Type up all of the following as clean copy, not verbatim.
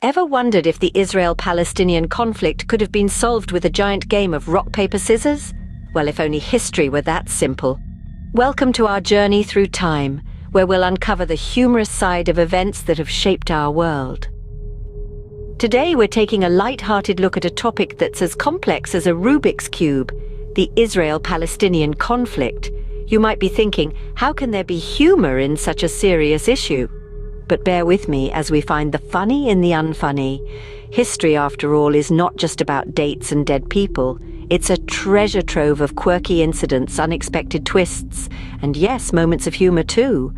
Ever wondered if the Israel-Palestinian conflict could have been solved with a giant game of rock, paper, scissors? Well, if only history were that simple. Welcome to our journey through time, where we'll uncover the humorous side of events that have shaped our world. Today we're taking a light-hearted look at a topic that's as complex as a Rubik's Cube, the Israel-Palestinian conflict. You might be thinking, how can there be humor in such a serious issue? But bear with me as we find the funny in the unfunny. History, after all, is not just about dates and dead people. It's a treasure trove of quirky incidents, unexpected twists, and yes, moments of humor too.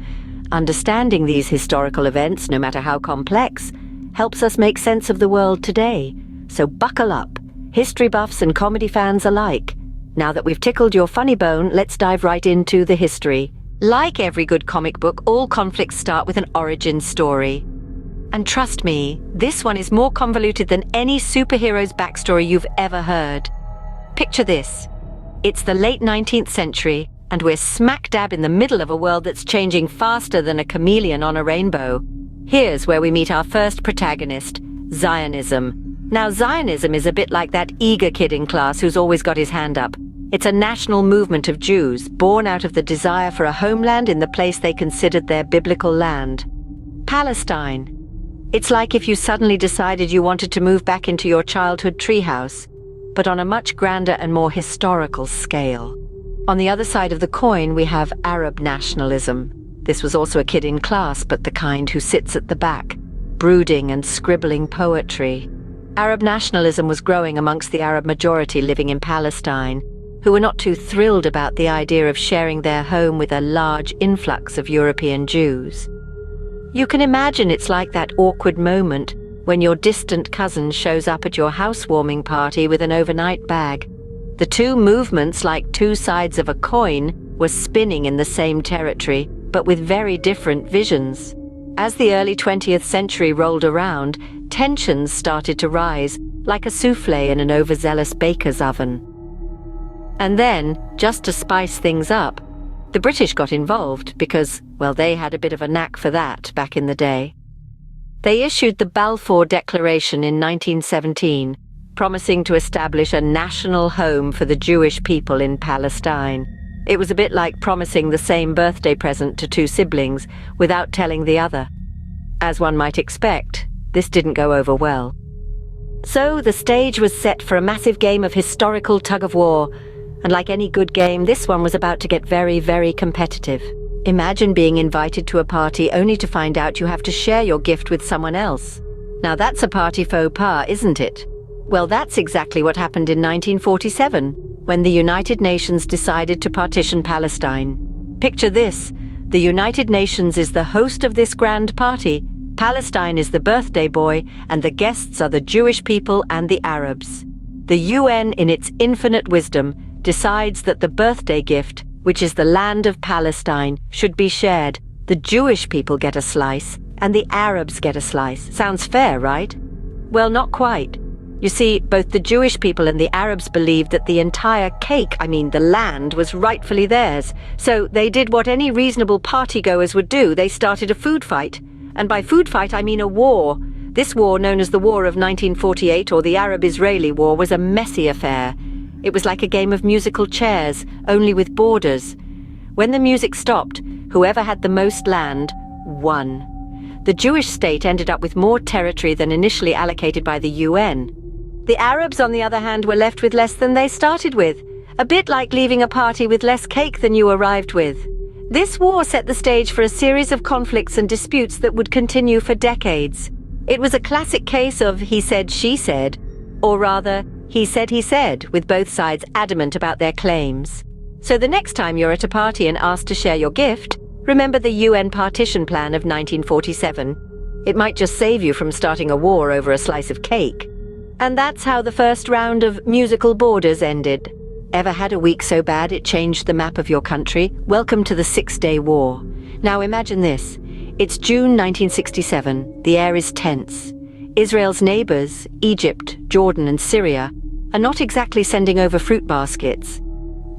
Understanding these historical events, no matter how complex, helps us make sense of the world today. So buckle up, history buffs and comedy fans alike. Now that we've tickled your funny bone, let's dive right into the history. Like every good comic book, all conflicts start with an origin story. And trust me, this one is more convoluted than any superhero's backstory you've ever heard. Picture this. It's the late 19th century, and we're smack dab in the middle of a world that's changing faster than a chameleon on a rainbow. Here's where we meet our first protagonist, Zionism. Now, Zionism is a bit like that eager kid in class who's always got his hand up. It's a national movement of Jews, born out of the desire for a homeland in the place they considered their biblical land. Palestine. It's like if you suddenly decided you wanted to move back into your childhood treehouse, but on a much grander and more historical scale. On the other side of the coin, we have Arab nationalism. This was also a kid in class, but the kind who sits at the back, brooding and scribbling poetry. Arab nationalism was growing amongst the Arab majority living in Palestine, who were not too thrilled about the idea of sharing their home with a large influx of European Jews. You can imagine it's like that awkward moment when your distant cousin shows up at your housewarming party with an overnight bag. The two movements, like two sides of a coin, were spinning in the same territory, but with very different visions. As the early 20th century rolled around, tensions started to rise, like a souffle in an overzealous baker's oven. And then, just to spice things up, the British got involved because, well, they had a bit of a knack for that back in the day. They issued the Balfour Declaration in 1917, promising to establish a national home for the Jewish people in Palestine. It was a bit like promising the same birthday present to two siblings without telling the other. As one might expect, this didn't go over well. So the stage was set for a massive game of historical tug-of-war, and like any good game, this one was about to get very, very competitive. Imagine being invited to a party only to find out you have to share your gift with someone else. Now that's a party faux pas, isn't it? Well, that's exactly what happened in 1947, when the United Nations decided to partition Palestine. Picture this. The United Nations is the host of this grand party. Palestine is the birthday boy, and the guests are the Jewish people and the Arabs. The UN, in its infinite wisdom, decides that the birthday gift, which is the land of Palestine, should be shared. The Jewish people get a slice, and the Arabs get a slice. Sounds fair, right? Well, not quite. You see, both the Jewish people and the Arabs believed that the entire cake, the land, was rightfully theirs. So they did what any reasonable partygoers would do. They started a food fight. And by food fight, I mean a war. This war, known as the War of 1948 or the Arab-Israeli War, was a messy affair. It was like a game of musical chairs, only with borders. When the music stopped, whoever had the most land won. The Jewish state ended up with more territory than initially allocated by the UN. The Arabs, on the other hand, were left with less than they started with, a bit like leaving a party with less cake than you arrived with. This war set the stage for a series of conflicts and disputes that would continue for decades. It was a classic case of he said, she said, or rather, he said, with both sides adamant about their claims. So the next time you're at a party and asked to share your gift, remember the UN Partition Plan of 1947. It might just save you from starting a war over a slice of cake. And that's how the first round of musical borders ended. Ever had a week so bad it changed the map of your country? Welcome to the Six-Day War. Now imagine this. It's June 1967. The air is tense. Israel's neighbors, Egypt, Jordan and Syria, are not exactly sending over fruit baskets.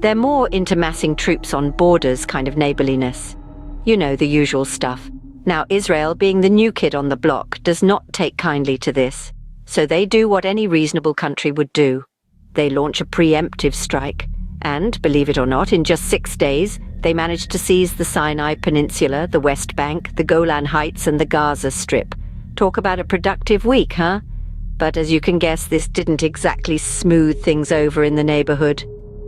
They're more into massing troops on borders kind of neighborliness. You know, the usual stuff. Now, Israel, being the new kid on the block, does not take kindly to this. So they do what any reasonable country would do. They launch a preemptive strike. And, believe it or not, in just 6 days, they managed to seize the Sinai Peninsula, the West Bank, the Golan Heights and the Gaza Strip. Talk about a productive week, huh? But as you can guess, this didn't exactly smooth things over in the neighborhood.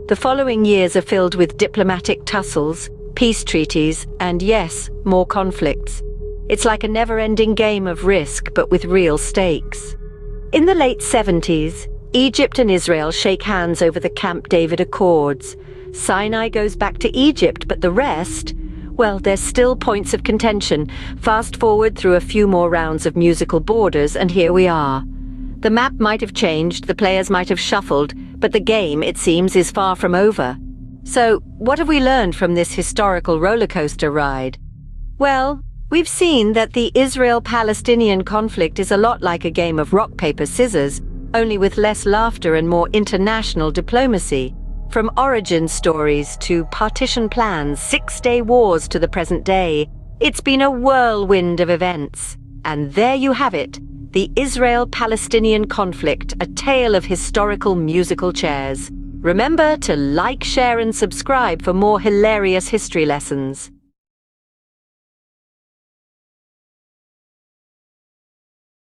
The following years are filled with diplomatic tussles, peace treaties, and yes, more conflicts. It's like a never-ending game of risk, but with real stakes. In the late 70s, Egypt and Israel shake hands over the Camp David Accords. Sinai goes back to Egypt, but the rest? Well, there's still points of contention. Fast forward through a few more rounds of musical borders, and here we are. The map might have changed, the players might have shuffled, but the game, it seems, is far from over. So, what have we learned from this historical rollercoaster ride? Well, we've seen that the Israel-Palestinian conflict is a lot like a game of rock, paper, scissors, only with less laughter and more international diplomacy. From origin stories to partition plans, 6-day wars to the present day, it's been a whirlwind of events. And there you have it, the Israel-Palestinian conflict, a tale of historical musical chairs. Remember to like, share and subscribe for more hilarious history lessons.